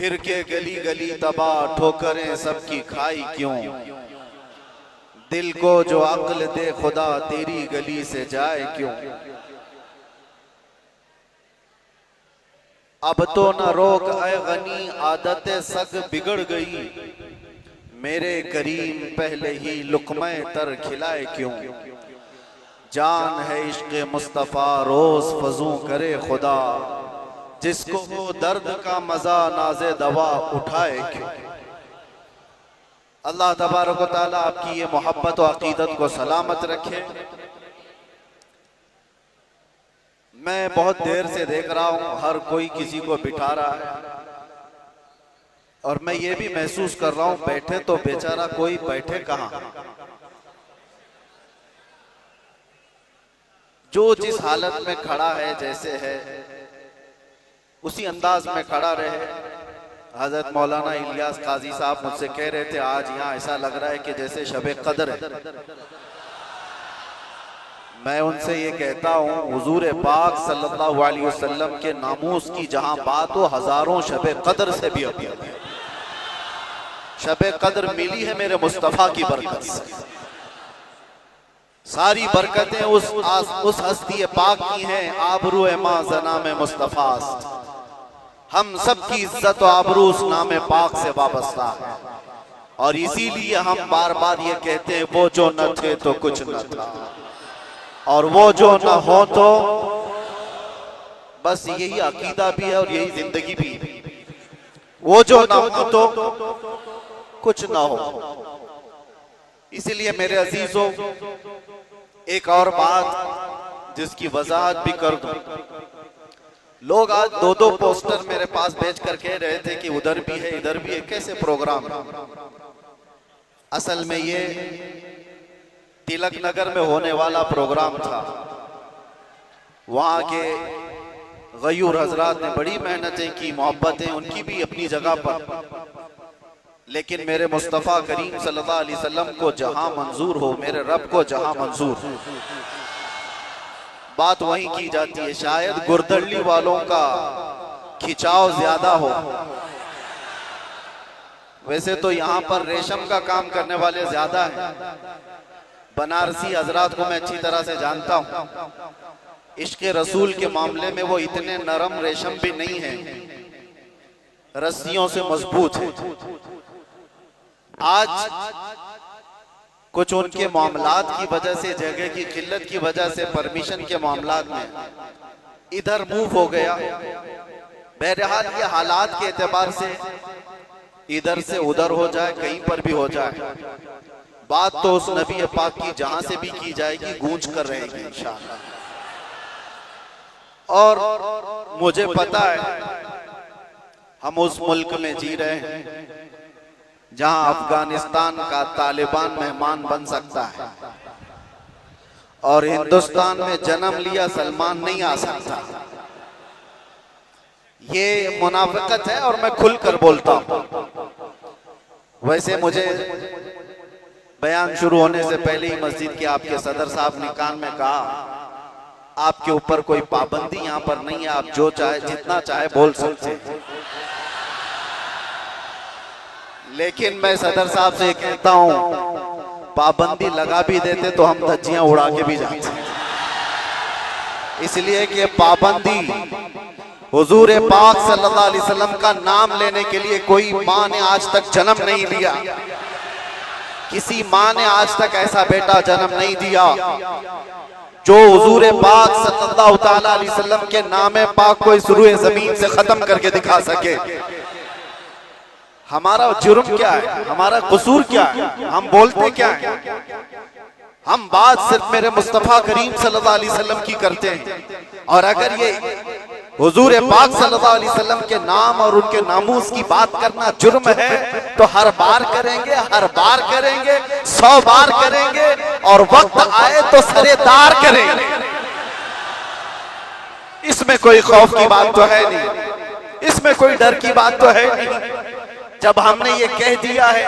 फिर के गली गली तबाह ठोकरें सबकी खाई क्यों। दिल को जो अक्ल दे खुदा तेरी गली से जाए क्यों। अब तो न रोक ऐ गनी आदत सग बिगड़ गई। मेरे करीम पहले ही लुक़्मे तर खिलाए क्यों। जान है इश्क़ मुस्तफ़ा रोज़ फजू करे खुदा। जिसको हो दर्द का मजा नाज़े दवा उठाए क्यों। अल्लाह तबारक व तआला आपकी ये मोहब्बत और अकीदत को सलामत रखे। मैं बहुत देर से देख रहा हूँ हर कोई किसी को बिठा रहा है और मैं ये भी महसूस कर रहा हूँ बैठे तो बेचारा कोई बैठे कहाँ। जो जिस हालत में खड़ा है जैसे है उसी अंदाज में खड़ा रहे। हजरत मौलाना इलियास काजी साहब मुझसे कह रहे थे आज यहाँ ऐसा लग रहा है कि जैसे शबे कदर है। मैं उनसे ये कहता हूँ हुजूर पाक सल्लल्लाहु अलैहि वसल्लम के नामूस की जहाँ बात हो हजारों शबे कदर से भी अफजल है। शबे कदर मिली है मेरे मुस्तफ़ा की बरकत से। सारी बरकतें उस हस्ती पाक की हैं। आबरू मां ज़नाम मुस्तफ़ा हम सब की इज्जत और आबरू उस नाम पाक से वाबस्ता है। और इसीलिए हम बार बार ये कहते हैं वो जो न थे तो कुछ न था और वो जो न हो तो बस यही अकीदा भी है और यही जिंदगी भी है। वो जो न हो तो कुछ न हो। इसीलिए मेरे अजीजों एक और बात जिसकी वजाहत भी कर दूं। लोग आज दो दो पोस्टर मेरे पास भेज कर कह रहे थे कि उधर भी है इधर भी है। कैसे प्रोग्राम। असल में ये तिलक नगर में होने वाला प्रोग्राम था। वहां के गयूर हजरात ने बड़ी मेहनतें की, मोहब्बतें उनकी भी अपनी जगह पर। लेकिन मेरे मुस्तफ़ा करीम सल्लल्लाहु अलैहि वसल्लम को जहां मंजूर हो, मेरे रब को जहां मंजूर हो, बात वहीं की जाती है। शायद गुरदल्ली वालों का खिंचाव ज्यादा हो। वैसे तो यहाँ पर रेशम का काम करने वाले ज्यादा हैं। बनारसी हजरात को मैं अच्छी तरह से जानता हूँ। इश्क़ रसूल के मामले में वो इतने नरम रेशम भी नहीं है, रस्सियों से मजबूत है। आज कुछ उनके मामलात की वजह से, जगह की किल्लत की वजह से, परमिशन के मामलात में इधर मूव हो गया। बहरहाल ये हालात के एतबार से इधर से उधर हो जाए, कहीं पर भी हो जाए, बात तो उस नबी पाक की जहां से भी की जाएगी गूंज कर रहेगी इंशाअल्लाह। और मुझे पता है हम उस मुल्क में जी रहे हैं जहां अफगानिस्तान का तालिबान मेहमान बन सकता है और हिंदुस्तान में जन्म लिया सलमान नहीं आ सकता। ये मुनाफिकत है और मैं खुलकर बोलता हूं। वैसे मुझे बयान शुरू होने से पहले ही मस्जिद के आपके सदर साहब ने कान में कहा आपके ऊपर कोई पाबंदी यहाँ पर नहीं है, आप जो चाहे जितना चाहे बोल सकते हैं। लेकिन मैं सदर साहब से कहता हूं पाबंदी लगा भी देते तो हम धज्जियां उड़ा के भी जाते। इसलिए कि पाबंदी हुजूर पाक सल्लल्लाहु अलैहि वसल्लम का नाम लेने के लिए कोई माँ ने आज तक जन्म नहीं लिया। किसी माँ ने आज तक ऐसा बेटा जन्म नहीं दिया जो हुजूर पाक सल्लल्लाहु ताला अलैहि वसल्लम के नाम पाक को इस रूए जमीन से खत्म करके दिखा सके। हमारा जुर्म क्या है, हमारा कसूर क्या है, हम बोलते क्या है। हम बात सिर्फ मेरे मुस्तफ़ा करीम सल्लल्लाहु अलैहि वसल्लम की करते हैं। और अगर ये हुजूर पाक सल्लल्लाहु अलैहि वसल्लम के नाम और उनके नामूस की बात करना जुर्म है तो हर बार करेंगे, हर बार करेंगे, 100 बार करेंगे और वक्त आए तो सरेदार करेंगे। इसमें कोई खौफ की बात तो है नहीं, इसमें कोई डर की बात तो है नहीं। जब हमने ये कह दिया है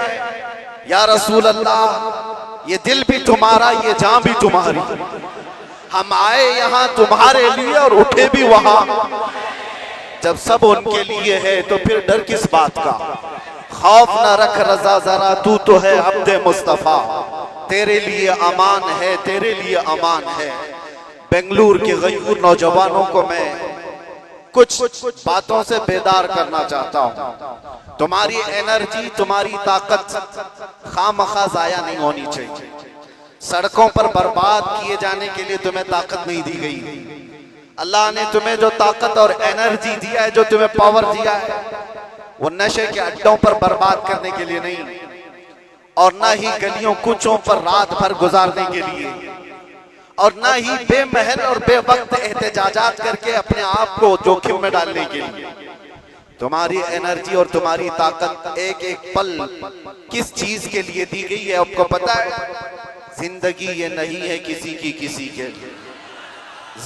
या रसूल अल्लाह ये दिल भी तुम्हारा, ये जान भी तुम्हारी, हम आए यहाँ तुम्हारे लिए और उठे भी वहां जब सब उनके लिए है तो फिर डर किस बात का। खौफ न रख रजा जरा, तू तो है अब्दे मुस्तफा, तेरे लिए अमान है, तेरे लिए अमान है। बेंगलुरु के गयूर नौजवानों को मैं कुछ बातों से बेदार करना चाहता हूं। तुम्हारी एनर्जी, तुम्हारी ताकत खामखा जाया नहीं होनी चाहिए। सड़कों पर बर्बाद किए जाने के लिए तुम्हें ताकत नहीं दी गई। अल्लाह ने तुम्हें जो ताकत और एनर्जी दिया है, जो तुम्हें पावर दिया है, वो नशे के अड्डों पर बर्बाद करने के लिए नहीं, और ना ही गलियों कूचों पर रात भर गुजारने के लिए, और ना ही बेमहल और बेवक्त एहतजाजात करके अपने आप को जोखिम में डालने के लिए। तुम्हारी एनर्जी और तुम्हारी ताकत एक एक पल किस चीज के लिए दी गई है आपको पता है? जिंदगी ये नहीं है किसी की किसी के लिए,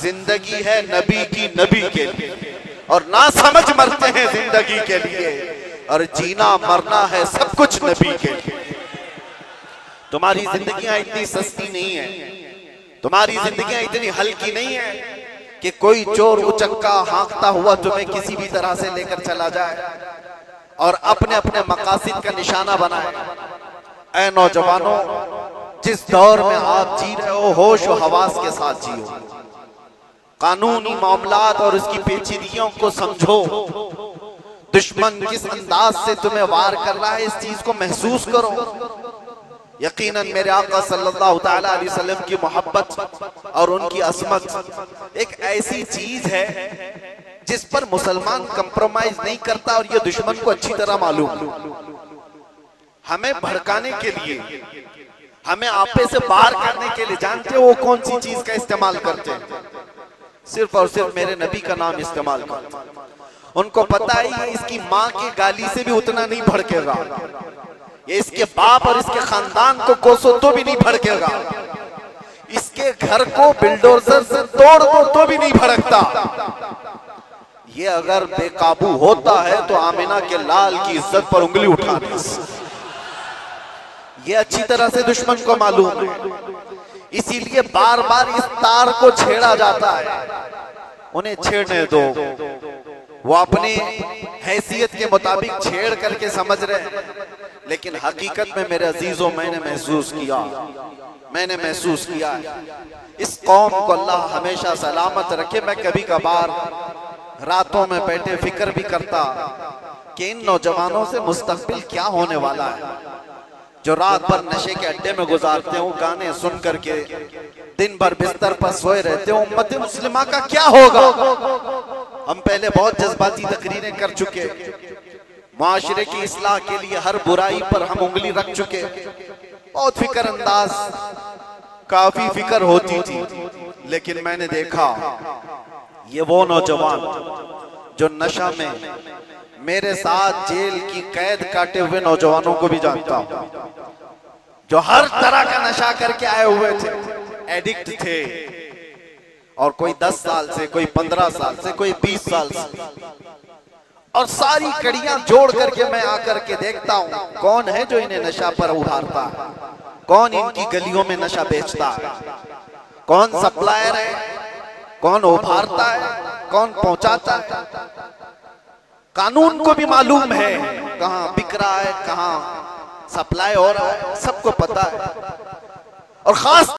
जिंदगी है नबी की नबी के लिए, और ना समझ मरते हैं जिंदगी के लिए, और जीना मरना है सब कुछ नबी के लिए। तुम्हारी जिंदगियां इतनी सस्ती नहीं है, तुम्हारी जिंदगियां इतनी हल्की नहीं है कि कोई चोर उचक्का हाँकता हुआ तुम्हें किसी भी तरह से लेकर चला जाए और अपने अपने मकासद का निशाना बनाए। ऐ नौजवानों, जिस दौर में आप जी रहे हो, होश और हवास के साथ जियो। कानूनी मामलात और उसकी पेचीदगियों को समझो। दुश्मन किस अंदाज से तुम्हें वार कर रहा है, इस चीज को महसूस करो। यकीनन मेरे आका सल्लल्लाहु तआला अलैहि वसल्लम की मोहब्बत और उनकी असमत एक ऐसी चीज है जिस पर मुसलमान कंप्रोमाइज नहीं करता, और ये दुश्मन को अच्छी तरह मालूम है। हमें भड़काने के लिए, हमें आपे से बाहर करने के लिए, जानते हो वो कौन सी चीज का इस्तेमाल करते हैं? सिर्फ और सिर्फ मेरे नबी का नाम इस्तेमाल करते हैं। उनको पता है इसकी माँ की गाली से भी उतना नहीं भड़केगा, ये इसके बाप और इसके खानदान को कोसो तो भी नहीं भड़केगा, इसके घर को बिल्डोजर से तोड़ दो तो भी नहीं भड़कता। ये अगर बेकाबू होता है तो आमिना के लाल की इज्जत पर उंगली उठा दे। ये अच्छी तरह से दुश्मन को मालूम है, इसीलिए बार बार इस तार को छेड़ा जाता है। उन्हें छेड़ने दो, वो अपने हैसियत के मुताबिक छेड़ करके समझ रहे हैं, लेकिन हकीकत में मेरे अजीजों मैंने महसूस किया इस कौम को अल्लाह हमेशा सलामत रखे। मैं कभी कभार रातों में बैठे फिक्र भी करता कि इन नौजवानों से मुस्तकबिल क्या होने वाला है, जो रात भर नशे के अड्डे में गुजारते हो, गाने सुन करके दिन भर बिस्तर पर सोए रहते हो। उम्मत मुस्लिमा का क्या होगा? हम पहले बहुत जज्बाती तकरीरें कर चुके, माशरे की इस्लाह के लिए हर बुराई पर हम उंगली रख चुके, बहुत फिक्र अंदाज, काफी फिक्र होती थी। लेकिन मैंने देखा ये वो नौजवान जो नशा में मेरे साथ जेल की कैद काटे हुए नौजवानों को भी जानता हूं, जो हर तरह का नशा करके आए हुए थे, एडिक्ट थे, और कोई 10 साल से, कोई 15 साल से, कोई 20 साल से, और सारी कड़ियां जोड़ करके मैं आकर के देखता हूं कौन है जो इन्हें नशा पर उभारता है, कौन इनकी गलियों में नशा बेचता है, कौन सप्लायर है, कौन उभारता है, कौन पहुंचाता है। कानून को भी मालूम है कहां बिक रहा है, कहां सप्लाई हो रहा है, सबको पता है। और खास